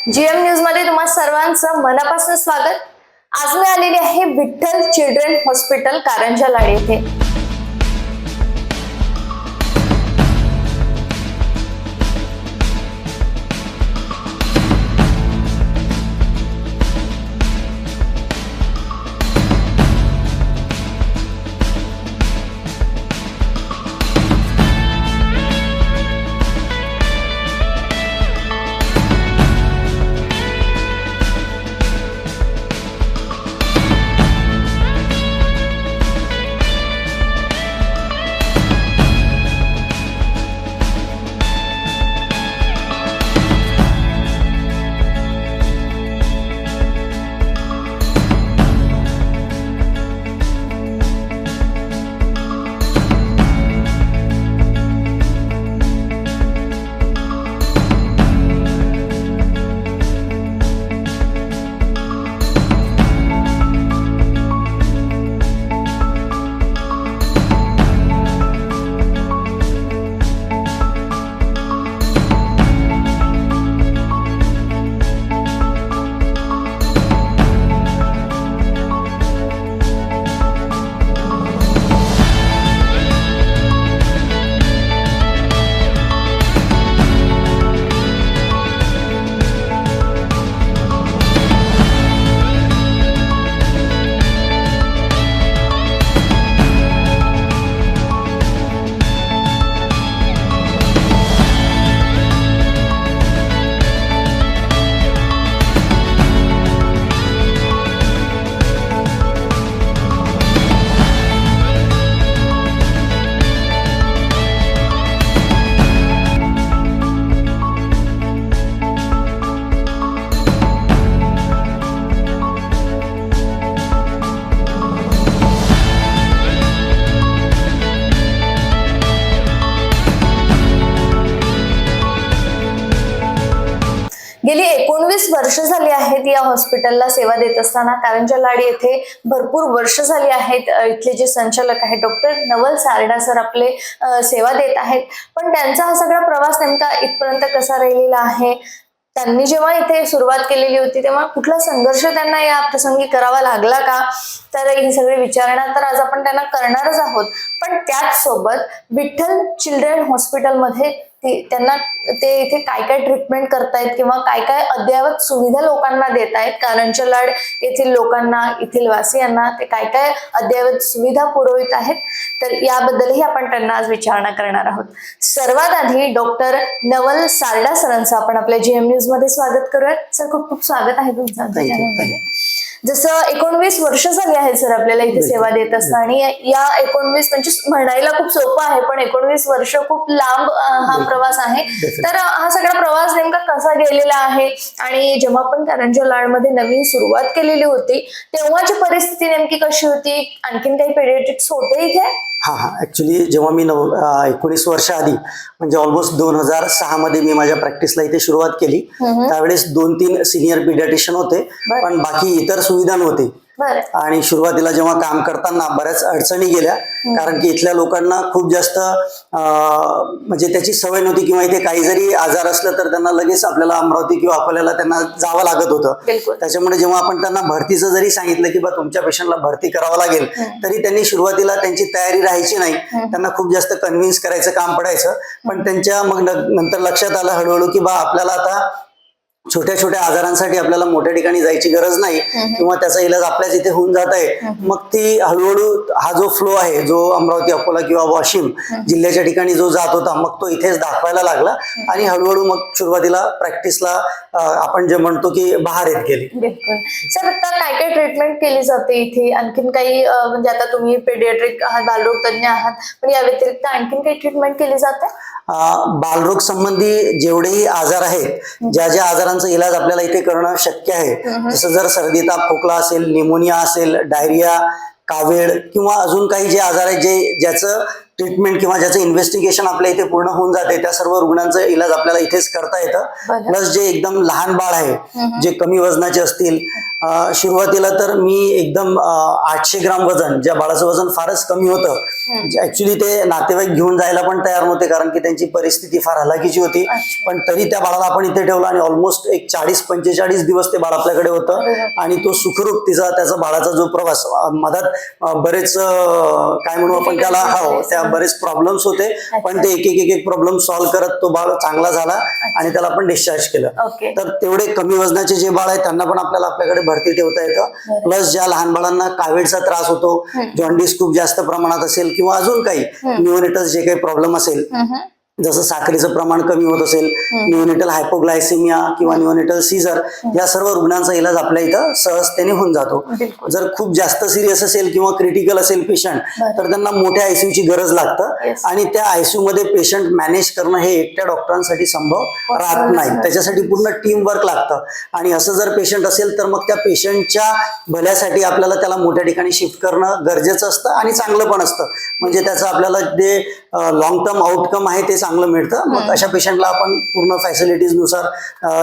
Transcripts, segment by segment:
GM news मध्ये तुम्हा सर्वांचं मनापासून स्वागत। आज मी आलेली आहे विठ्ठल चिल्ड्रन हॉस्पिटल कारंजा लाड येथे। गेली 19 वर्ष झाली आहेत या हॉस्पिटलला सेवा देत असताना। कारंजा लाड येथे भरपूर वर्ष झाली आहेत। इथले जे संचालक आहेत डॉक्टर नवल सारडा सर आपले सेवा देत आहेत, पण त्यांचा हा सगळा प्रवास नेमका इथपर्यंत कसा राहिलेला आहे, त्यांनी जेव्हा इथे सुरुवात केलेली होती तेव्हा कुठला संघर्ष त्यांना या प्रसंगी करावा लागला का, तर ही सगळी विचारणा तर आज आपण त्यांना करणारच आहोत। पण त्याच सोबत विठ्ठल चिल्ड्रन हॉस्पिटल मध्ये त्यांना ते इथे काय काय ट्रीटमेंट करतायत किंवा काय काय अद्ययावत सुविधा लोकांना देत आहेत, कारंजा लाड येथील लोकांना, येथील वासियांना ते काय काय अद्ययावत सुविधा पुरवित आहेत, तर याबद्दलही आपण त्यांना आज विचारणा करणार आहोत। सर्वात आधी डॉक्टर नवल सारडा सरांचं आपण आपल्या जीएम न्यूज मध्ये स्वागत करूयात। सर, खूप खूप स्वागत आहे तुमचं आमच्या चॅनलमध्ये। जसं 19 वर्ष झाली आहेत सर आपल्याला इथे सेवा देत असताना, आणि या 19 म्हणायला खूप सोपं आहे, पण 19 वर्ष खूप लांब हा प्रवास आहे। तर हा सगळा प्रवास नेमका कसा गेलेला आहे, आणि जेव्हा आपण कारंजा लाड मध्ये नवीन सुरुवात केलेली होती तेव्हाची परिस्थिती नेमकी कशी होती, आणखीन काही पेडियाट्रिक्स होते इथे? ऍक्च्युली जेव्हा मी 19 वर्ष आधी म्हणजे ऑलमोस्ट 2006 मध्ये मी माझ्या प्रॅक्टिसला इथे सुरुवात केली, त्यावेळेस 2-3 सिनियर पीडियाट्रिशियन होते, पण बाकी इतर सुविधा नव्हती। आणि सुरुवातीला जेव्हा काम करताना बऱ्याच अडचणी गेल्या, कारण की इथल्या लोकांना खूप जास्त म्हणजे त्याची सवय नव्हती, किंवा इथे काही जरी आजार असलं तर त्यांना लगेच आपल्याला अमरावती किंवा अकोल्याला त्यांना जावं लागत होतं। त्याच्यामुळे जेव्हा आपण त्यांना भरतीचं जरी सांगितलं की बा तुमच्या पेशंटला भरती करावं लागेल, तरी त्यांनी सुरुवातीला त्यांची तयारी राहायची नाही, त्यांना खूप जास्त कन्व्हिन्स करायचं काम पडायचं। पण त्यांच्या मग नंतर लक्षात आलं हळूहळू की बा आपल्याला आता छोट्या छोट्या आजारांसाठी आपल्याला मोठ्या ठिकाणी जायची गरज नाही, किंवा त्याचा इलाज आपल्याच इथे होऊन जात आहे। मग ती हळूहळू हा जो फ्लो आहे, जो अमरावती, अकोला किंवा वाशिम जिल्ह्याच्या ठिकाणी जो जात होता, मग तो इथेच दाखवायला लागला, आणि हळूहळू मग सुरुवातीला प्रॅक्टिसला आपण जे म्हणतो की बाहेर येत गेली। बिलकुल सर, आता काय काय ट्रीटमेंट केली जाते इथे, आणखीन काही म्हणजे आता तुम्ही पेडियाट्रिक आहात, बालरोग तज्ञ आहात, पण या व्यतिरिक्त आणखीन काही ट्रीटमेंट केली जाते? बालरोग संबंधी जेवढेही आजार आहेत, ज्या ज्या आजारांचा इलाज आपल्याला इथे करणं शक्य आहे, जसं जर सर्दी ताप खोकला असेल, निमोनिया असेल, डायरिया, कावीळ किंवा अजून काही जे आजार आहेत ज्याचं ट्रीटमेंट किंवा ज्याचं इन्व्हेस्टिगेशन आपल्या इथे पूर्ण होऊन जाते त्या सर्व रुग्णांचं इलाज आपल्याला इथेच करता येतं. बरं. प्लस जे एकदम लहान बाळ आहे जे कमी वजनाचे असतील, सुरुवातीला तर मी एकदम 800 ग्राम वजन, ज्या बाळाचं वजन फारच कमी होतं, ऍक्च्युली ते नातेवाईक घेऊन जायला पण तयार नव्हते कारण की त्यांची परिस्थिती फार हलाखीची होती. पण तरी त्या बाळाला आपण इथे ठेवलं आणि ऑलमोस्ट एक 40-45 दिवस ते बाळ आपल्याकडे होतं आणि तो सुखरूप त्याचा बाळाचा जो प्रवास, मधात बरेच काय म्हणू आपण त्याला, त्या बरेच प्रॉब्लेम्स होते, पण ते एक प्रॉब्लेम सॉल्व्ह करत तो बाळ चांगला झाला आणि त्याला आपण डिस्चार्ज केलं. तर तेवढे कमी वजनाचे जे बाळ आहेत त्यांना पण आपल्याला आपल्याकडे भरती ठेवता येतं. प्लस ज्या लहान बाळांना कावीळचा त्रास होतो, जॉन्डिस खूप जास्त प्रमाणात असेल किंवा अजून काही न्यूरोनेटल जे काही प्रॉब्लेम असेल, जसं साखरेचं प्रमाण कमी होत असेल, न्यूरोनेटल हायपोग्लायसेमिया किंवा न्यूरोनेटल सीझर, या सर्व रुग्णांचा इलाज आपल्या इथं सहजतेने होऊन जातो. जर खूप जास्त सिरियस असेल किंवा क्रिटिकल असेल पेशंट तर त्यांना मोठ्या आयसीयूची गरज लागतं आणि त्या आयसीयू मध्ये पेशंट मॅनेज करणं हे एकट्या डॉक्टरांसाठी संभव राहत नाही. त्याच्यासाठी पूर्ण टीम वर्क लागतं आणि असं जर पेशंट असेल तर मग त्या पेशंटच्या भल्यासाठी आपल्याला त्याला मोठ्या ठिकाणी शिफ्ट करणं गरजेचं असतं आणि चांगलं पण असतं. म्हणजे त्याचं आपल्याला जे लॉंग टर्म आउटकम आहे ते चांगलं मिळतं. मग अशा पेशंटला आपण पूर्ण फॅसिलिटीज नुसार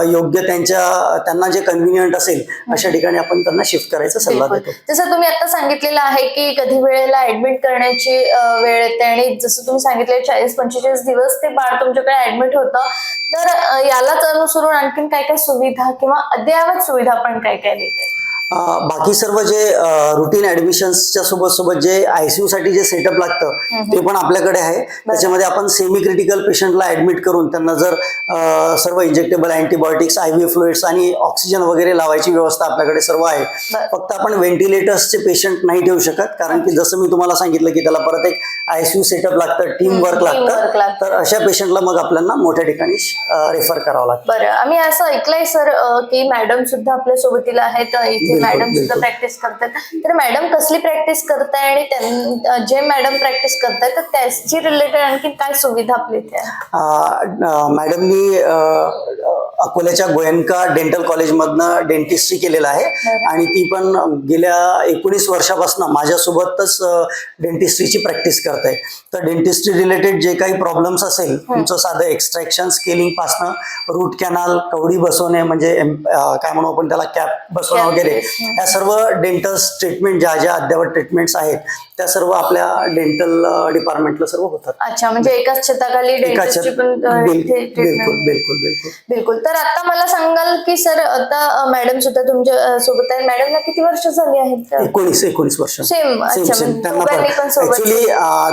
योग्य त्यांना जे कन्व्हिनियंट असेल अशा ठिकाणी आपण त्यांना शिफ्ट करायचा सल्ला देतो. जसं तुम्ही आता सांगितलेलं आहे की कधी वेळेला ऍडमिट करण्याची वेळ येते आणि जसं तुम्ही सांगितले 40-45 दिवस ते बाळ तुमच्याकडे ऍडमिट होतं, तर यालाच अनुसरून आणखीन काय काय सुविधा किंवा अद्ययावत सुविधा आपण काय काय देते? बाकी सर्व जे रुटीन ऍडमिशन्सच्या सोबत जे आयसीयू साठी जे सेटअप लागतं ते पण आपल्याकडे आहे. त्याच्यामध्ये आपण सेमी क्रिटिकल पेशंटला ऍडमिट करून त्यांना जर सर्व इंजेक्टेबल अँटीबायोटिक्स, आयव्ही फ्लुइड्स आणि ऑक्सिजन वगैरे लावायची व्यवस्था आपल्याकडे सर्व आहे. फक्त आपण व्हेंटिलेटर्सचे पेशंट नाही ठेवू शकत कारण की जसं मी तुम्हाला सांगितलं की त्याला परत एक आयसीयू सेटअप लागतं, टीम वर्क लागतं. तर अशा पेशंटला मग आपल्याला मोठ्या ठिकाणी रेफर करावं लागतं. बरं, आम्ही असं ऐकलंय सर की मॅडम सुद्धा आपल्या सोबतीला आहेत इथे, मॅडम सुद्धा प्रॅक्टिस करतात. तर मॅडम कसली प्रॅक्टिस करताय आणि जे मॅडम प्रॅक्टिस करताय तर त्याची रिलेटेड आणखी काय सुविधा आपल्या इथे आहे? मॅडमनी अकोल्याच्या गोयंका डेंटल कॉलेजमधनं डेंटिस्ट्री केलेलं आहे आणि ती पण गेल्या 19 वर्षापासून माझ्यासोबतच डेंटिस्ट्रीची प्रॅक्टिस करते. तर डेंटिस्ट्री रिलेटेड जे काही प्रॉब्लेम्स असेल, तुमचं साधं एक्स्ट्रॅक्शन, स्केलिंग पासनं रूट कॅनल, कवडी बसवणे म्हणजे काय म्हणू आपण त्याला कॅप बसवणं वगैरे, या सर्व डेंटल ट्रीटमेंट ज्या अद्यावत ट्रीटमेंट्स आहेत त्या सर्व आपल्या डेंटल डिपार्टमेंटला सर्व होतात. अच्छा, म्हणजे एकाच छताखाली डेंटिस्ट्री पण बिलकुल. तर आता मला सांगाल की सर आता मॅडम सुद्धा तुमच्या सोबत आहे, मॅडमला किती वर्ष झाली आहेत? 19 वर्ष. सेम. त्यांना पण ऍक्च्युली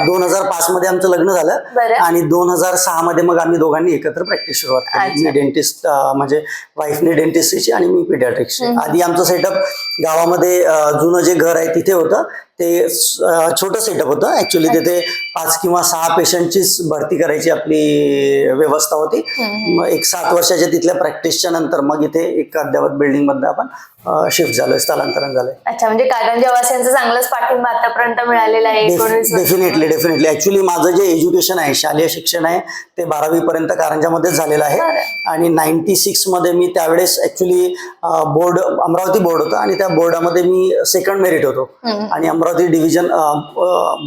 2005 मध्ये आमचं लग्न झालं आणि 2006 मध्ये मग आम्ही दोघांनी एकत्र प्रॅक्टिस सुरुवात केली. मी डेंटिस्ट म्हणजे वाईफने डेंटिस्ट्रीची आणि मी पिडियाट्रिक्सची. आधी आमचं सेटअप गावामध्ये जुनं जे घर आहे तिथे होतं, ते छोटं सेटअप होतं. ऍक्च्युली तिथे 5 किंवा 6 पेशंटचीच भरती करायची आपली व्यवस्था होती. मग 7 वर्षाच्या तिथल्या प्रॅक्टिसच्या नंतर मग इथे एक अद्यावत बिल्डिंग मध्ये आपण शिफ्ट झालोय, स्थलांतरण झालंय. अच्छा, म्हणजे कारंजा वासियांचा चांगलाच पाठिंबा आतापर्यंत मिळालेला आहे. डेफिनेटली ऍक्च्युली माझं जे एज्युकेशन आहे, शालेय शिक्षण आहे, ते 12वी पर्यंत कारंजामध्येच झालेलं आहे आणि 96 मध्ये मी त्यावेळेस ऍक्च्युली बोर्ड, अमरावती बोर्ड होतं आणि त्या बोर्डामध्ये मी सेकंड मेरिट होतो आणि अमरावती डिव्हिजन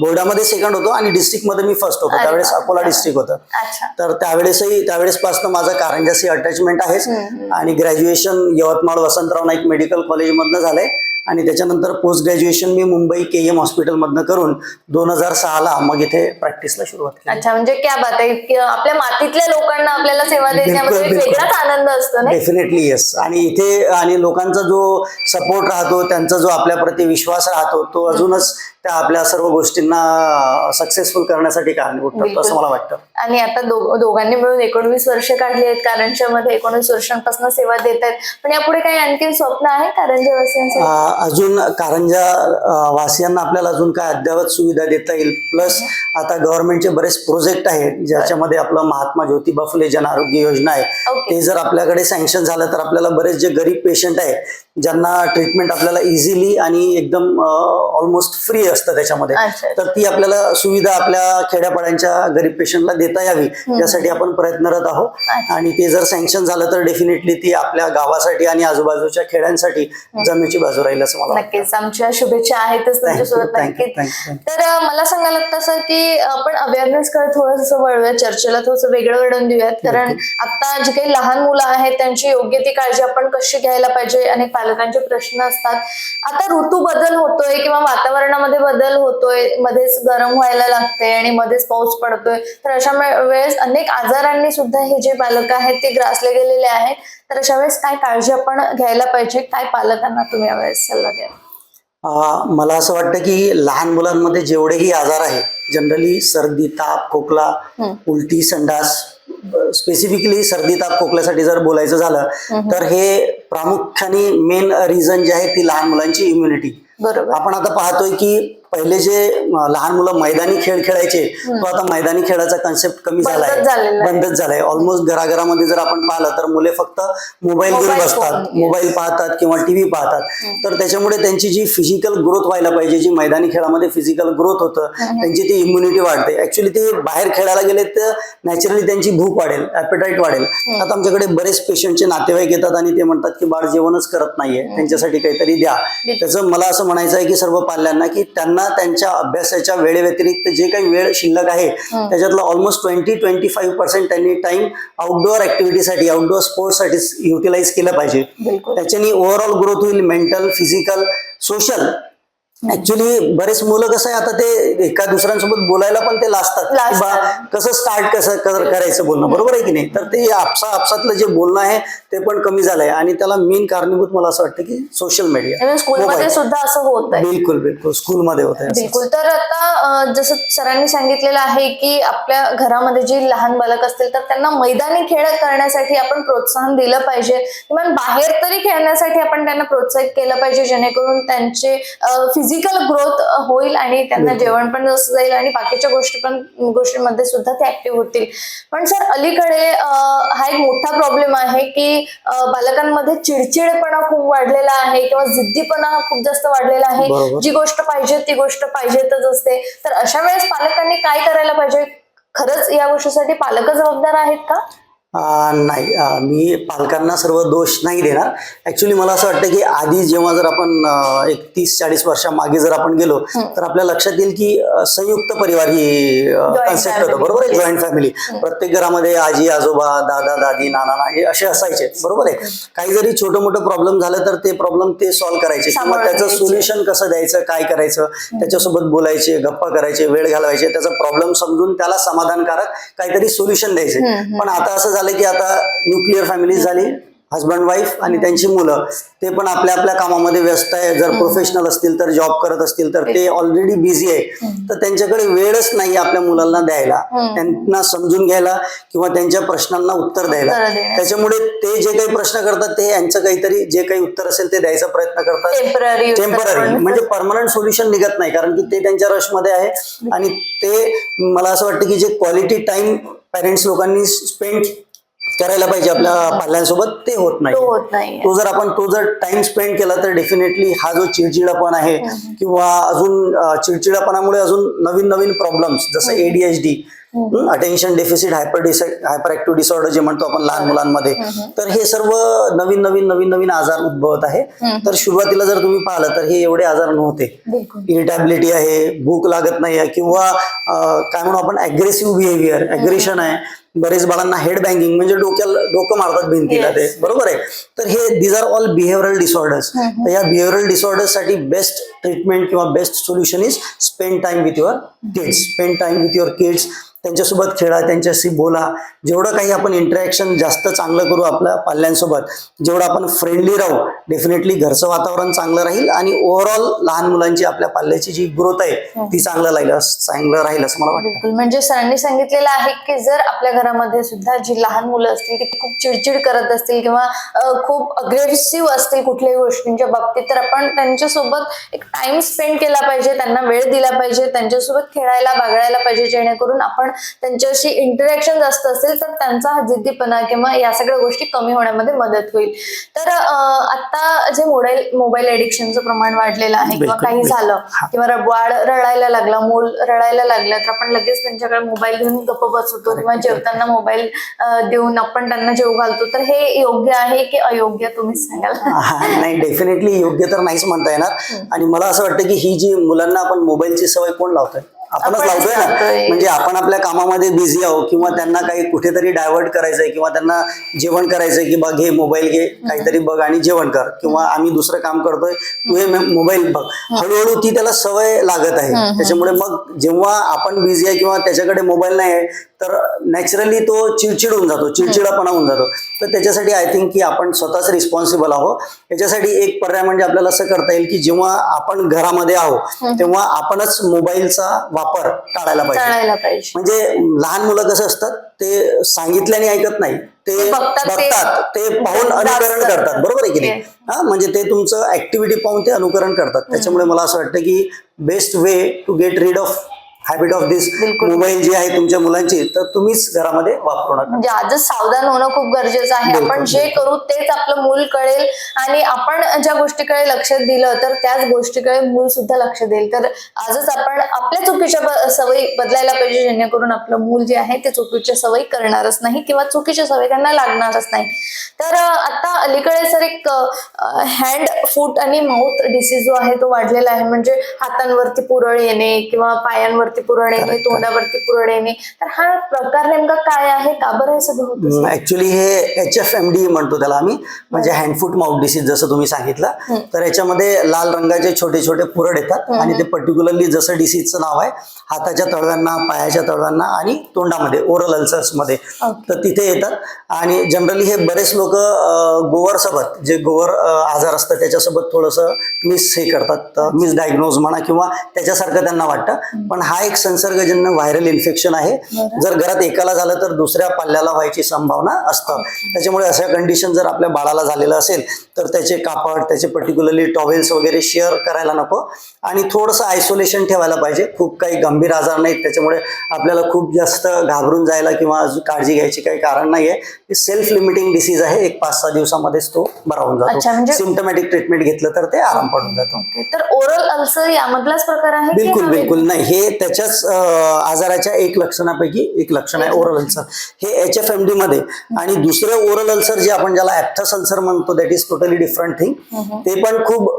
बोर्डामध्ये सेकंड होतो आणि डिस्ट्रिक्ट मध्ये मी फर्स्ट होतो. त्यावेळेस अकोला डिस्ट्रिक्ट होतं. तर त्यावेळेसपासून माझं कारंजाशी अटॅचमेंट आहेच आणि ग्रॅज्युएशन यवतमाळ वसंतराव नाईक मेडिकल कॉलेजमधनं झालंय आणि त्याच्यानंतर पोस्ट ग्रॅज्युएशन मी मुंबई KM हॉस्पिटलमधनं करून 2006ला मग इथे प्रॅक्टिसला सुरुवात केली. अच्छा, म्हणजे क्या बात आहे की आपल्या मातीतल्या लोकांना आपल्याला सेवा देण्यामध्ये वेगळाच आनंद असतो ना. Definitely yes. आणि इथे आणि लोकांचा जो सपोर्ट राहतो, त्यांचा जो आपल्याप्रती विश्वास राहतो, तो अजूनच त्या आपल्या सर्व गोष्टींना सक्सेसफुल करण्यासाठी कारणीभूत ठरतो असं मला वाटतं. आणि आता दोघांनी मिळून 19 वर्ष काढली आहेत कारंजामध्ये, 19 वर्षांपासून सेवा देत आहेत. पण यापुढे काही आणखी स्वप्न आहे कारंजा वासियांसाठी? अजून कारंजा वासियांना आपल्याला अजून काय अद्यावत सुविधा देता येईल. प्लस आता गव्हर्नमेंटचे बरेच प्रोजेक्ट आहेत ज्याच्यामध्ये आपलं महात्मा ज्योतिबा फुले जन आरोग्य योजना आहे, ते जर आपल्याकडे सँक्शन झालं तर आपल्याला बरेच जे गरीब पेशंट आहेत ज्यांना ट्रीटमेंट आपल्याला इझिली आणि एकदम ऑलमोस्ट फ्री असतं त्याच्यामध्ये. अच्छा. तर ती आपल्याला सुविधा आपल्या खेड्यापाड्यांच्या गरीब पेशंटला देता यावी यासाठी आपण प्रयत्नरत आहोत. आणि ते जर सँक्शन झालं तर डेफिनेटली ती आपल्या गावासाठी आणि आजूबाजूच्या खेड्यांसाठी जमेची बाजू राहील असं मला वाटतं. नक्कीच आमच्या शुभेच्छा आहेतच तुमच्यासोबत. नक्कीच. तर मला सांगायला लागतं असं की आपण अवेअरनेस कडे थोडंसं वळूया, चर्चेला थोडंसं वेगळं वळण देऊयात. कारण आता जी काही लहान मुलं आहेत त्यांची योग्य ती काळजी आपण कशी घ्यायला पाहिजे, अनेक पालकांचे प्रश्न असतात. आता ऋतू बदल होतोय किंवा वातावरणामध्ये बदल होतोय, मध्येच गरम व्हायला लागते आणि मध्येच पाऊस पडतोय, तर अशा वेळेस अनेक आजारांनी सुद्धा हे जे पालक आहेत ते ग्रासले गेलेले आहेत. तर अशा वेळेस काय काळजी आपण घ्यायला पाहिजे, काय पालकांना तुम्ही यावेळेस सल्ला द्या? मला असं वाटतं की लहान मुलांमध्ये जेवढेही आजार आहे, जनरली सर्दी, ताप, खोकला, उलटी, संडास, स्पेसिफिकली सर्दी, ताप, खोकल्यासाठी जर बोलायचं झालं तर हे प्रामुख्याने मेन रिझन जे आहे ती लहान मुलांची इम्युनिटी. बरोबर. आपण आता पाहतोय की पहिले जे लहान मुलं मैदानी खेळ खेळायचे, तो आता मैदानी खेळाचा कन्सेप्ट कमी झालाय, बंदच झालाय. ऑलमोस्ट घराघरामध्ये जर आपण पाहिलं तर मुले फक्त मोबाईल घेऊन बसतात, मोबाईल पाहतात किंवा टीव्ही पाहतात. तर त्याच्यामुळे त्यांची जी फिजिकल ग्रोथ व्हायला पाहिजे, जी मैदानी खेळामध्ये फिजिकल ग्रोथ होतं, त्यांची ती इम्युनिटी वाढते. ऍक्च्युली ते बाहेर खेळायला गेले तर नॅचरली त्यांची भूक वाढेल, ॲपेटाईट वाढेल. आता आमच्याकडे बरेच पेशंटचे नातेवाईक येतात आणि ते म्हणतात की बाळ जेवणच करत नाहीये, त्यांच्यासाठी काहीतरी द्या. त्याचं मला असं म्हणायचं आहे की सर्व पाल्यांना की त्यांना त्यांच्या अभ्यासाच्या वेळेव्यतिरिक्त जे काही वेळ शिल्लक आहे त्याच्यातलं ऑलमोस्ट 20-25% त्यांनी टाइम आउटडोअर ऍक्टिव्हिटीसाठी, आउटडोअर स्पोर्ट्ससाठी युटिलाइज केलं पाहिजे. त्याच्याने ओव्हरऑल ग्रोथ होईल, मेंटल, फिजिकल, सोशल. ऍक्च्युली बरेच मुलं कसं आहे आता ते एका दुसऱ्यांसोबत बोलायला पण ते लाजतात, कसं स्टार्ट कसं करायचं बोलणं, बरोबर आहे की नाही. तर ते आपसातलं जे बोलणं आहे ते पण कमी झालंय आणि त्याला मेन कारणीभूत मला असं वाटतं की सोशल मीडिया. स्कूलमध्ये सुद्धा असं होत आहे. बिलकुल बिलकुल स्कूलमध्ये होत आहे. बिलकुल. तर आता जसं सरांनी सांगितलेलं आहे की आपल्या घरामध्ये जी लहान बालक असतील तर त्यांना मैदानी खेळ करण्यासाठी आपण प्रोत्साहन दिलं पाहिजे, किंवा बाहेर तरी खेळण्यासाठी आपण त्यांना प्रोत्साहित केलं पाहिजे, जेणेकरून त्यांचे फिजिकल ग्रोथ होईल आणि त्यांना जेवण पण जास्त जाईल आणि बाकीच्या गोष्टींमध्ये सुद्धा ते ऍक्टिव्ह होतील. पण सर अलीकडे हा एक मोठा प्रॉब्लेम आहे की बालकांमध्ये चिडचिडेपणा खूप वाढलेला आहे किंवा जिद्दीपणा हा खूप जास्त वाढलेला आहे. जी गोष्ट पाहिजे ती गोष्ट पाहिजेतच असते. तर अशा वेळेस पालकांनी काय करायला पाहिजे? खरंच या गोष्टीसाठी पालक जबाबदार आहेत का? नाही, मी पालकांना सर्व दोष नाही देणार. ऍक्च्युली मला असं वाटतं की आधी जेव्हा जर आपण 30-40 वर्षामागे जर आपण गेलो तर आपल्या लक्षात येईल की संयुक्त परिवार ही कन्सेप्ट होतं, बरोबर आहे, जॉईंट फॅमिली. प्रत्येक घरामध्ये आजी, आजोबा, दादा, दादी, नाना, हे असे असायचे, बरोबर आहे. काही जरी छोटं मोठं प्रॉब्लेम झालं तर ते प्रॉब्लेम ते सॉल्व्ह करायचे किंवा त्याचं सोल्युशन कसं द्यायचं, काय करायचं, त्याच्यासोबत बोलायचे, गप्पा करायचे, वेळ घालवायचे, त्याचा प्रॉब्लेम समजून त्याला समाधानकारक काहीतरी सोल्युशन द्यायचे. पण आता असं की आता न्यूक्लिअर फॅमिली झाली, हजबंड वाईफ आणि त्यांची मुलं, ते पण आपल्या आपल्या कामामध्ये व्यस्त आहे. जर प्रोफेशनल असतील तर, जॉब करत असतील तर ते ऑलरेडी बिझी आहे. तर त्यांच्याकडे वेळच नाही आपल्या मुलांना द्यायला, त्यांना समजून घ्यायला किंवा त्यांच्या प्रश्नांना उत्तर द्यायला. त्याच्यामुळे ते जे काही प्रश्न करतात ते यांचं काहीतरी जे काही उत्तर असेल ते द्यायचा प्रयत्न करतात, टेम्पररी, म्हणजे परमनंट सोल्युशन निघत नाही, कारण की ते त्यांच्या रशमध्ये आहे. आणि ते मला असं वाटतं की जे क्वालिटी टाइम पॅरेंट्स लोकांनी स्पेंड करायला पाहिजे आपल्या पाल्यांसोबत, ते होत नाही. तो जर टाइम स्पेंड केला तर डेफिनेटली हा जो चिडचिडापण आहे किंवा अजून चिडचिडापणामुळे अजून नवीन नवीन प्रॉब्लेम्स जसं ADHD, attention deficit hyper active disorder जे म्हणतो आपण लहान मुलांमध्ये, तर हे सर्व नवीन आजार उद्भवत आहे. तर सुरुवातीला जर तुम्ही पाहिलं तर हे एवढे आजार नव्हते. इरिटेबिलिटी आहे, भूक लागत नाही आहे, किंवा काय म्हणू आपण अग्रेसिव्ह बिहेवियर, अग्रेशन आहे. बरेच बाळांना हेड बँगिंग म्हणजे डोकं मारतात भिंतीला, ते बरोबर आहे. तर हे these are all behavioural disorders. तर या बिहेव्हिअरल डिसऑर्डर्स साठी बेस्ट ट्रीटमेंट किंवा best solution is spend time with your kids. Spend time with your kids, त्यांच्यासोबत खेळा, त्यांच्याशी बोला. जेवढं काही आपण इंटरॅक्शन जास्त चांगलं करू आपल्या पाल्यांसोबत, जेवढं आपण फ्रेंडली राहू, डेफिनेटली घरचं वातावरण चांगलं राहील आणि ओव्हरऑल लहान मुलांची आपल्या पाल्याची जी ग्रोथ आहे ती चांगलं राहील असं मला वाटतं. म्हणजे सरांनी सांगितलेलं आहे की जर आपल्या घरामध्ये सुद्धा जी लहान मुलं असतील ती खूप चिडचिड करत असतील किंवा खूप अग्रेसिव्ह असतील कुठल्याही गोष्टींच्या बाबतीत, तर आपण त्यांच्यासोबत एक टाइम स्पेंड केला पाहिजे, त्यांना वेळ दिला पाहिजे, त्यांच्यासोबत खेळायला बागडायला पाहिजे, जेणेकरून आपण त्यांच्याशी इंटरॅक्शन जास्त असेल तर त्यांचा जिद्दीपणा किंवा या सगळ्या गोष्टी कमी होण्यामध्ये मदत होईल. तर आता जे मोबाईल एडिक्शनचं प्रमाण वाढलेलं आहे किंवा बिलकुल, काही झालं किंवा बाळ रडायला लागला, मूल रडायला लागलं, तर आपण लगेच त्यांच्याकडे मोबाईल घेऊन गप्प बसवतो किंवा जेवताना मोबाईल देऊन आपण त्यांना जेवू घालतो. तर हे योग्य आहे की अयोग्य, तुम्हीच सांगाल. नाही, डेफिनेटली योग्य तर नाहीच म्हणता येणार. आणि मला असं वाटतं की ही जी मुलांना आपण मोबाईलची सवय कोण लावतोय? आपणच लावतोय ना. म्हणजे आपण आपल्या कामामध्ये बिझी आहोत किंवा त्यांना काही कुठेतरी डायव्हर्ट करायचंय किंवा त्यांना जेवण करायचंय की बघ हे मोबाईल घे, काहीतरी बघ आणि जेवण कर, किंवा आम्ही दुसरं काम करतोय तू हे मोबाईल बघ. हळूहळू ती त्याला सवय लागत आहे. त्याच्यामुळे मग जेव्हा आपण बिझी आहे किंवा त्याच्याकडे मोबाईल नाही आहे तर नॅचरली तो चिडचिड होऊन जातो, चिडचिडापणा होऊन जातो. तर त्याच्यासाठी आय थिंक की आपण स्वतःच रिस्पॉन्सिबल आहोत. याच्यासाठी एक पर्याय म्हणजे आपल्याला असं करता येईल की जेव्हा आपण घरामध्ये आहोत तेव्हा आपणच मोबाईलचा वापर टाळायला पाहिजे. म्हणजे लहान मुलं कसं असतात, ते सांगितल्याने ऐकत नाही, ते बघतात, ते पाहून अनुकरण करतात, बरोबर आहे की नाही? म्हणजे ते तुमचं ऍक्टिव्हिटी पाहून ते अनुकरण करतात. त्याच्यामुळे मला असं वाटतं की best way to get rid of habit of this mobile जी आहे तुमच्या मुलांची, तर तुम्हीच घरामध्ये वापरू नका. म्हणजे आजच सावधान होणं खूप गरजेचं आहे. आपण जे करू तेच आपलं मूल कळेल आणि आपण ज्या गोष्टीकडे लक्ष दिलं तर त्याच गोष्टीकडे मूल सुद्धा लक्ष देईल. तर आजच आपण आपल्या चुकीच्या सवयी बदलायला पाहिजे, जेणेकरून आपलं मूल जे आहे ते चुकीच्या सवयी करणारच नाही किंवा चुकीच्या सवयी त्यांना लागणारच नाही. तर आता अलीकडे सर एक हँड, फूट आणि माउथ डिसीज जो आहे तो वाढलेला आहे. म्हणजे हातांवरती पुरळ येणे किंवा पायांवरती पुरळ येणे, तोंडावरती पुरळ येणे. तर हा प्रकार नेमका काय आहे, का बरं हे सगळं होतं? ऍक्च्युली हे HFMD म्हणतो त्याला आम्ही, म्हणजे हँड फूट माउथ डिसीज जसं तुम्ही सांगितलं. तर याच्यामध्ये लाल रंगाचे छोटे छोटे पुरळ येतात आणि ते पर्टिक्युलरली जसं डिसीजचं नाव आहे हाताच्या तळव्यांना, पायाच्या तळव्यांना आणि तोंडामध्ये, ओरल अल्सर्स मध्ये, तर तिथे येतात. आणि जनरली हे बरेच लोक गोवर सोबत, जे गोवर आजार असतं त्याच्यासोबत थोडंसं हे करतात, मिसडायग्नोज म्हणा किंवा त्याच्यासारखं त्यांना वाटतं. पण हा एक संसर्गजन्य व्हायरल इन्फेक्शन आहे. जर घरात एकाला झालं तर दुसऱ्या पाल्याला व्हायची संभावना असतं. त्याच्यामुळे अशा कंडिशन जर आपल्या बाळाला झालेलं असेल तर त्याचे कापड, त्याचे पर्टिक्युलरली टॉवेल्स वगैरे शेअर करायला नको आणि थोडंसं आयसोलेशन ठेवायला पाहिजे. खूप काही गंभीर आजार नाहीत, त्याच्यामुळे आपल्याला खूप जास्त घाबरून जायला किंवा काळजी घ्यायची काही कारण नाहीये. सेल्फ लिमिटिंग डिसीज आहे. एक 5-6 दिवसामध्येच तो बरा होऊन जातो. सिम्पटमॅटिक ट्रीटमेंट घेतलं तर ते आराम पडून जातो. तर ओरल अल्सर यामधलाच प्रकार आहे? बिलकुल नाही, हे त्याच्याच आजाराच्या एक लक्षणापैकी एक लक्षण आहे ओरल अल्सर, हे HFMD मध्ये. आणि दुसरं ओरल अल्सर जे आपण ज्याला ऍप्थस अल्सर म्हणतो, that is totally different thing. ते पण खूप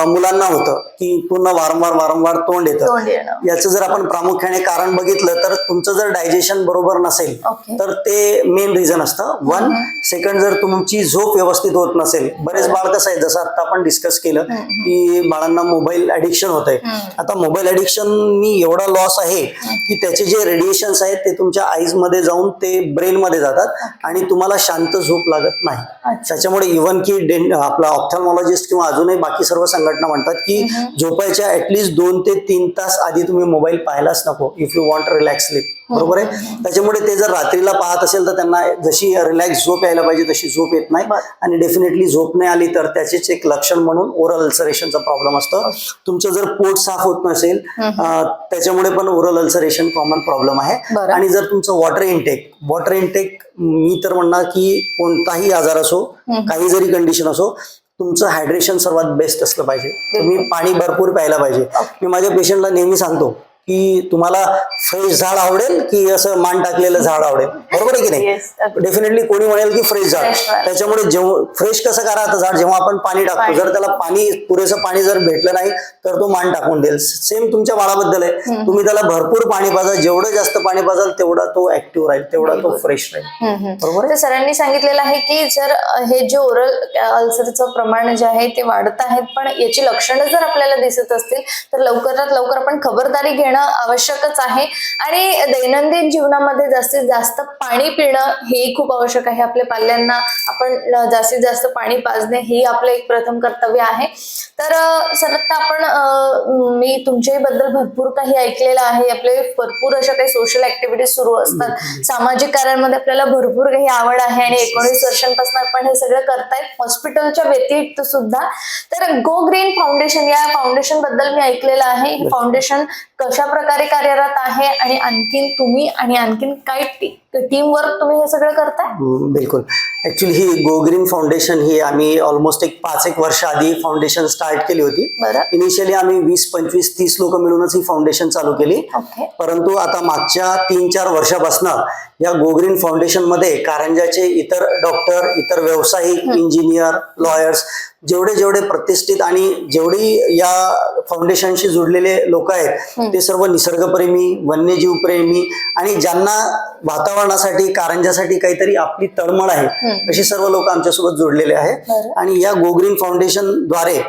मुलांना होतं की पूर्ण वारंवार तोंड येतं. याचं जर आपण प्रामुख्याने कारण बघितलं तर तुमचं जर डायजेशन बरोबर नसेल तर ते मेन रिझन असतं. 1 सेकंड, जर तुमची झोप व्यवस्थित होत नसेल. बरेच बाळ कसं आहे, जसं आता आपण डिस्कस केलं की बाळांना मोबाईल ऍडिक्शन होत आहे. आता मोबाईल ऍडिक्शन एवढा लॉस आहे की त्याचे जे रेडिएशन्स आहेत ते तुमच्या आईज मध्ये जाऊन ते ब्रेन मध्ये जातात आणि तुम्हाला शांत झोप लागत नाही. त्याच्यामुळे इव्हन की आपला ऑप्थॅल्मॉलॉजिस्ट किंवा अजूनही बाकी सर्व संघटना म्हणतात की झोपायच्या ऍटलीस्ट 2 ते 3 तास आधी तुम्ही मोबाईल पाहायलाच नको, if you want relax sleep. बरोबर आहे. त्याच्यामुळे ते जर रात्रीला पाहत असेल तर त्यांना जशी रिलॅक्स झोप यायला पाहिजे तशी झोप येत नाही. आणि डेफिनेटली झोप नाही आली तर त्याचेच एक लक्षण म्हणून ओरल अल्सरेशनचा प्रॉब्लेम असतो. तुमचं जर पोट साफ होत नसेल त्याच्यामुळे पण ओरल अल्सरेशन कॉमन प्रॉब्लेम आहे. आणि जर तुमचं वॉटर इनटेक, मी तर म्हणणार की कोणताही आजार असो, काही जरी कंडिशन असो, तुमचं हायड्रेशन सर्वात बेस्ट असलं पाहिजे. तुम्ही पाणी भरपूर प्यायला पाहिजे. मी माझ्या पेशंटला नेहमी सांगतो की तुम्हाला फ्रेश झाड आवडेल की असं मान टाकलेलं झाड आवडेल, बरोबर आहे की नाही? डेफिनेटली कोणी म्हणेल की फ्रेश झाड. त्याच्यामुळे जेव्हा फ्रेश कसं करा आता झाड, जेव्हा आपण पाणी टाकतो, जर त्याला पुरेसं पाणी जर भेटलं नाही तर तो मान टाकून देईल. सेम तुमच्या बाळाबद्दल आहे. तुम्ही त्याला भरपूर पाणी पाजा, जेवढं जास्त पाणी पाजाल तेवढा तो ऍक्टिव्ह राहील, तेवढा तो फ्रेश राहील. बरोबर. सरांनी सांगितलेलं आहे की जर हे जे ओरल अल्सरचं प्रमाण जे आहे ते वाढत आहेत, पण याची लक्षणं जर आपल्याला दिसत असतील तर लवकरात लवकर आपण खबरदारी घेणं घेणं आवश्यकच आहे आणि दैनंदिन जीवनामध्ये जास्तीत जास्त पाणी पिणं हे खूप आवश्यक आहे. आपल्या पाल्यांना आपण जास्तीत जास्त पाणी पाजणे हे आपलं एक प्रथम कर्तव्य आहे. तर सर आता आपण मी तुमच्याबद्दल भरपूर काही ऐकलेलं आहे. आपले भरपूर अशा काही सोशल ऍक्टिव्हिटीज सुरू असतात, सामाजिक कार्यांमध्ये आपल्याला भरपूर काही आवड आहे आणि 19 वर्षांपासून आपण हे सगळं करतायत हॉस्पिटलच्या व्यतिरिक्त सुद्धा. तर गो ग्रीन फाउंडेशन या फाउंडेशन बद्दल मी ऐकलेलं आहे. हे फाउंडेशन कशा प्रकारे कार्यरत आहे आणि आणखीन काय टीम वर्क तुम्ही हे सगळं करताय? बिलकुल. ऍक्च्युली ही गो ग्रीन फाउंडेशन ही आम्ही ऑलमोस्ट 5-1 वर्ष आधी फाउंडेशन स्टार्ट केली होती. इनिशियली आम्ही 20, 25, 30 लोक मिळूनच ही फाउंडेशन चालू केली. परंतु आता मागच्या 3-4 वर्षापासून या गो ग्रीन फाउंडेशन मध्ये कारंजाचे इतर डॉक्टर, इतर व्यावसायिक, इंजिनियर, लॉयर्स जेवढे प्रतिष्ठित आणि जेवढी या फाउंडेशनशी जुडलेले लोक आहेत ते सर्व निसर्गप्रेमी, वन्यजीव प्रेमी आणि ज्यांना वातावरणासाठी, कारंजासाठी काहीतरी आपली तळमळ आहे अशी सर्व लोक आमच्यासोबत जोडलेले आहेत. आणि या गो ग्रीन फाउंडेशन द्वारे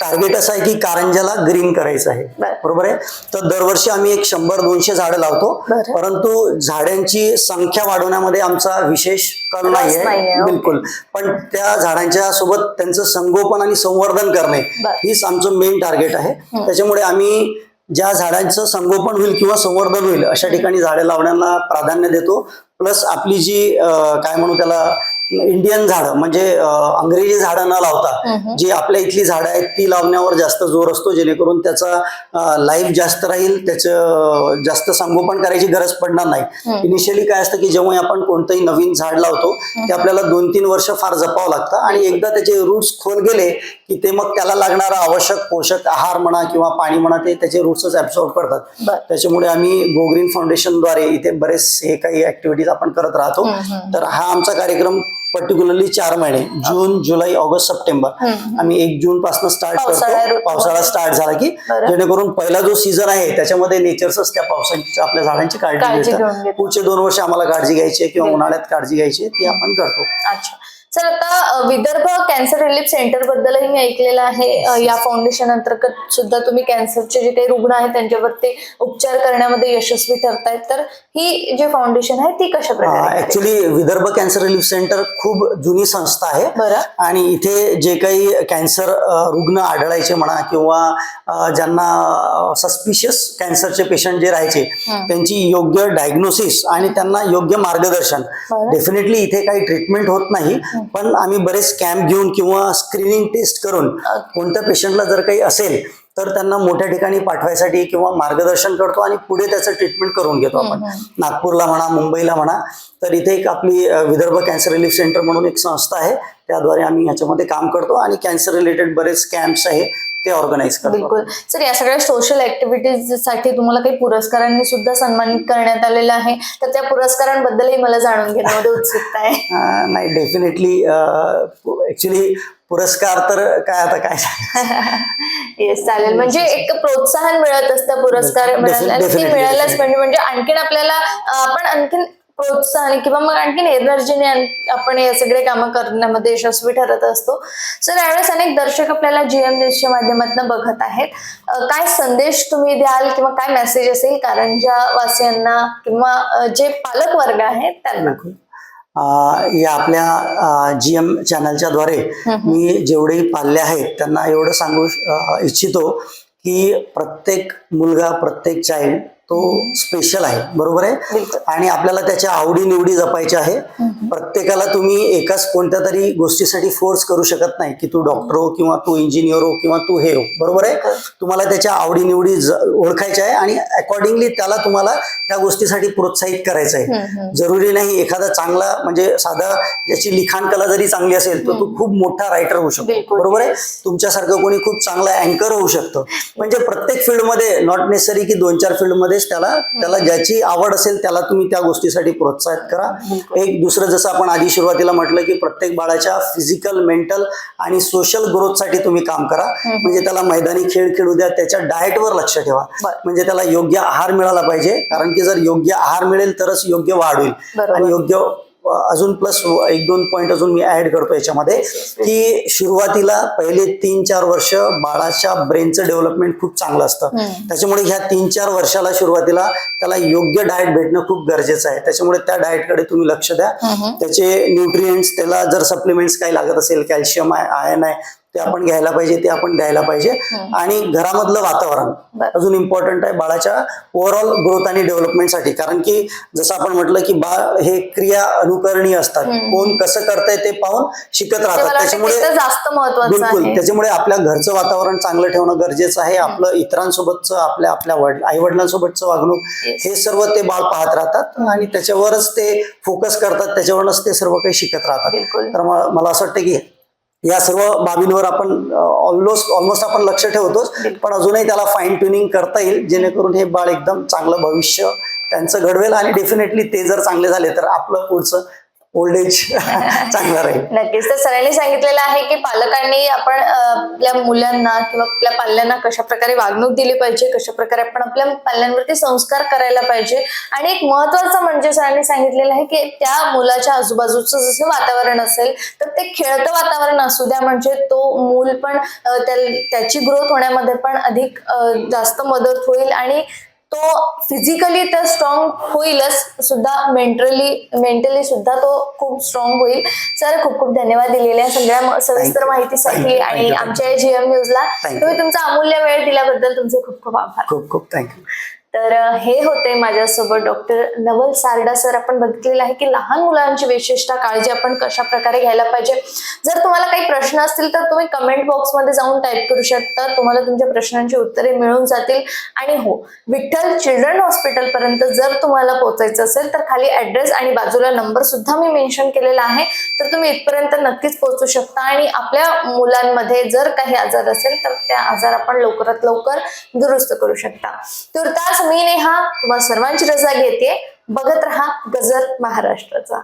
टार्गेट असं आहे की कारंजाला ग्रीन करायचं आहे. बरोबर आहे. तर दरवर्षी आम्ही 100-200 झाडं लावतो, परंतु झाडांची संख्या वाढवण्यामध्ये आमचा विशेष कल नाही आहे बिलकुल. पण त्या झाडांच्या सोबत त्यांचं संगोपन आणि संवर्धन करणे हीच आमचं मेन टार्गेट आहे. त्याच्यामुळे आम्ही ज्या झाडांचं संगोपन होईल किंवा संवर्धन होईल अशा ठिकाणी झाडे लावण्याला प्राधान्य देतो. प्लस आपली जी काय म्हणू त्याला इंडियन झाडं म्हणजे अंग्रेजी झाडं न लावता जी आपल्या इथली झाडं आहेत ती लावण्यावर जास्त जोर असतो, जेणेकरून त्याचा लाईफ जास्त राहील, त्याचं जास्त संगोपन करायची गरज पडणार नाही. इनिशियली काय असतं की जेव्हा आपण कोणतंही नवीन झाड लावतो ते आपल्याला 2-3 वर्ष फार जपावं लागतं आणि एकदा त्याचे रूट्स खोल गेले की ते मग त्याला लागणारा आवश्यक पोषक आहार म्हणा किंवा पाणी म्हणा ते त्याचे रूट्सच ऍब्सॉर्ब करतात. त्याच्यामुळे आम्ही गो ग्रीन फाउंडेशनद्वारे इथे बरेच हे काही ऍक्टिव्हिटीज आपण करत राहतो. तर हा आमचा कार्यक्रम पर्टिक्युलरली 4 महिने जून, जुलै, ऑगस्ट, सप्टेंबर आम्ही 1 जून पासून स्टार्ट करतो. पावसाळा स्टार्ट झाला की जेणेकरून पहिला जो सीझन आहे त्याच्यामध्ये नेचरच त्या पावसाची आपल्या झाडांची काळजी घेतात. पुढचे 2 वर्ष आम्हाला काळजी घ्यायची किंवा उन्हाळ्यात काळजी घ्यायची ती आपण करतो. अच्छा सर, आता विदर्भ कॅन्सर रिलीफ सेंटर बद्दलही मी ऐकलेलं आहे. या फाउंडेशन अंतर्गत सुद्धा तुम्ही कॅन्सरचे जे काही रुग्ण आहेत त्यांच्यावर ते उपचार करण्यामध्ये यशस्वी ठरतायत. तर ही जी फाउंडेशन आहे ती कशा प्रकारे? Actually Vidarbha cancer relief centre खूप जुनी संस्था आहे आणि इथे जे काही कॅन्सर रुग्ण आढळायचे म्हणा किंवा ज्यांना सस्पिशियस कॅन्सरचे पेशंट जे राहायचे त्यांची योग्य डायग्नोसिस आणि त्यांना योग्य मार्गदर्शन. डेफिनेटली इथे काही ट्रीटमेंट होत नाही, पण आम्ही बरेच कॅम्प घेऊन किंवा स्क्रीनिंग टेस्ट करून कोणत्या पेशंटला जर काही असेल तर त्यांना मोठ्या ठिकाणी पाठवायसाठी किंवा मार्गदर्शन करतो आणि पुढे त्याचं ट्रीटमेंट करून घेतो आपण. नागपूरला म्हणा, मुंबईला म्हणा. तर इथे एक आपली विदर्भ कॅन्सर रिलीफ सेंटर म्हणून एक संस्था आहे, त्याद्वारे आम्ही ह्याच्यामध्ये काम करतो आणि कॅन्सर रिलेटेड बरेच कॅम्प्स आहे ते ऑर्गनाईज करतो. बिलकुल सर, या सगळ्या सोशल ऍक्टिव्हिटीज साठी तुम्हाला काही पुरस्कारांनी सुद्धा सन्मानित करण्यात आलेलं आहे, तर त्या पुरस्कारांबद्दलही मला जाणून घेण्यामध्ये उत्सुकता आहे. नाही, डेफिनेटली ऍक्च्युली पुरस्कार तर काय आता काय येस चालेल. म्हणजे एक प्रोत्साहन मिळत असतं पुरस्कार मिळायलाच म्हणजे आणखीन आपल्याला आपण आणखीन प्रोत्साहन किंवा मग आणखीन एनर्जीने आपण हे सगळे कामं करण्यामध्ये यशस्वी ठरत असतो. सर, यावेळेस अनेक दर्शक आपल्याला GM न्यूजच्या माध्यमातून बघत आहेत. काय संदेश तुम्ही द्याल किंवा काय मेसेज असेल कारंजा वासियांना किंवा जे पालक वर्ग आहेत त्यांना? या आपल्या GM चॅनलच्या द्वारे मी जेवढेही पाल्य आहेत त्यांना एवढं सांगू इच्छितो की प्रत्येक मुलगा, प्रत्येक चाइल्ड तो स्पेशल आहे. बरोबर आहे. आणि आपल्याला त्याच्या आवडी निवडी जपायच्या आहे. प्रत्येकाला तुम्ही एकाच कोणत्या तरी गोष्टीसाठी फोर्स करू शकत नाही की तू डॉक्टर हो किंवा तू इंजिनियर हो किंवा तू हे हो. बरोबर आहे. तुम्हाला त्याच्या आवडी निवडी ओळखायच्या आहे आणि अकॉर्डिंगली त्याला तुम्हाला त्या गोष्टीसाठी प्रोत्साहित करायचं आहे. जरुरी नाही एखादा चांगला म्हणजे साधा ज्याची लिखाण कला जरी चांगली असेल तर तो खूप मोठा रायटर होऊ शकतो. बरोबर आहे. तुमच्यासारखं कोणी खूप चांगला अँकर होऊ शकतो. म्हणजे प्रत्येक फील्डमध्ये नॉट नेसेसरी की 2-4 फील्डमध्ये त्याला ज्याची आवड असेल त्याला तुम्ही त्या गोष्टीसाठी प्रोत्साहित करा. एक दुसरं जसं आपण आधी सुरुवातीला म्हटलं की प्रत्येक बाळाच्या फिजिकल, मेंटल आणि सोशल ग्रोथसाठी तुम्ही काम करा. म्हणजे त्याला मैदानी खेळ खेळू द्या, त्याच्या डाएटवर लक्ष ठेवा. म्हणजे त्याला योग्य आहार मिळाला पाहिजे, कारण की जर योग्य आहार मिळेल तरच योग्य वाढ होईल आणि योग्य अजून प्लस एक दोन पॉईंट अजून मी ऍड करतो याच्यामध्ये, की सुरुवातीला पहिले 3-4 वर्ष बाळाच्या ब्रेनचं डेव्हलपमेंट खूप चांगलं असतं. त्याच्यामुळे ह्या 3-4 वर्षाला सुरुवातीला त्याला योग्य डाएट भेटणं खूप गरजेचं आहे. त्याच्यामुळे त्या डाएटकडे तुम्ही लक्ष द्या. त्याचे न्यूट्रिएंट्स, त्याला जर सप्लिमेंट्स काही लागत असेल, कॅल्शियम आहे, आयर्न आहे, ते आपण घ्यायला पाहिजे, ते आपण द्यायला पाहिजे. आणि घरामधलं वातावरण अजून इम्पॉर्टंट आहे बाळाच्या ओव्हरऑल ग्रोथ आणि डेव्हलपमेंटसाठी. कारण की जसं आपण म्हटलं की बाळ हे क्रिया अनुकरणीय असतात, कोण कसं करतंय ते पाहून शिकत राहतात. त्याच्यामुळे जास्त महत्वाचं बिलकुल, आहे. त्याच्यामुळे आपल्या घरचं वातावरण चांगलं ठेवणं गरजेचं आहे. आपलं इतरांसोबतचं, आपल्या आई वडिलांसोबतचं वागणूक, हे सर्व ते बाळ पाहत राहतात आणि त्याच्यावरच ते फोकस करतात, त्याच्यावरच ते सर्व काही शिकत राहतात. तर मला असं वाटतं की या सर्व बाबींवर आपण ऑलमोस्ट आपण लक्ष ठेवतोच, पण अजूनही त्याला फाईन ट्युनिंग करता येईल, जेणेकरून हे बाळ एकदम चांगलं भविष्य त्यांचं घडवेल. आणि डेफिनेटली ते जर चांगले झाले तर आपलं पुढचं ओल्ड एज चांगलं राहील. नक्कीच. तर सरांनी सांगितलेलं आहे की पालकांनी आपण आपल्या मुलांना किंवा आपल्या पाल्यांना कशा प्रकारे वागणूक दिली पाहिजे, कशा प्रकारे आपण आपल्या पाल्यांवरती संस्कार करायला पाहिजे. आणि एक महत्वाचं म्हणजे सरांनी सांगितलेलं आहे की त्या मुलाच्या आजूबाजूचं जसं वातावरण असेल तर ते खेळतं वातावरण असू द्या, म्हणजे तो मूल पण त्याची ग्रोथ होण्यामध्ये पण अधिक जास्त मदत होईल आणि तो फिजिकली तर स्ट्रॉंग होईलच, सुद्धा मेंटली सुद्धा तो खूप स्ट्रॉंग होईल. सर, खूप खूप धन्यवाद दिलेल्या सगळ्या सविस्तर माहितीसाठी आणि आमच्या GM न्यूजला तुम्ही तुमचा अमूल्य वेळ दिल्याबद्दल तुमचे खूप खूप आभार. खूप खूप थँक्यू. तर हे होते माझ्यासोबत डॉक्टर नवल सारडा सर. आपण बघितलेलं आहे की लहान मुलांची विशेषतः काळजी आपण कशा प्रकारे घ्यायला पाहिजे. जर तुम्हाला काही प्रश्न असतील तर तुम्ही कमेंट बॉक्समध्ये जाऊन टाईप करू शकता, तुम्हाला तुमच्या प्रश्नांची उत्तरे मिळून जातील. आणि हो, विठ्ठल चिल्ड्रन हॉस्पिटल पर्यंत जर तुम्हाला पोहोचायचं असेल तर खाली ऍड्रेस आणि बाजूला नंबर सुद्धा मी मेन्शन केलेला आहे, तर तुम्ही इथपर्यंत नक्कीच पोहोचू शकता. आणि आपल्या मुलांमध्ये जर काही आजार असेल तर त्या आजार आपण लवकरात लवकर दुरुस्त करू शकता. तुर्तास मी नेहा तुम्हा सर्वांची रजा घेते. बघत रहा गजर महाराष्ट्राचा.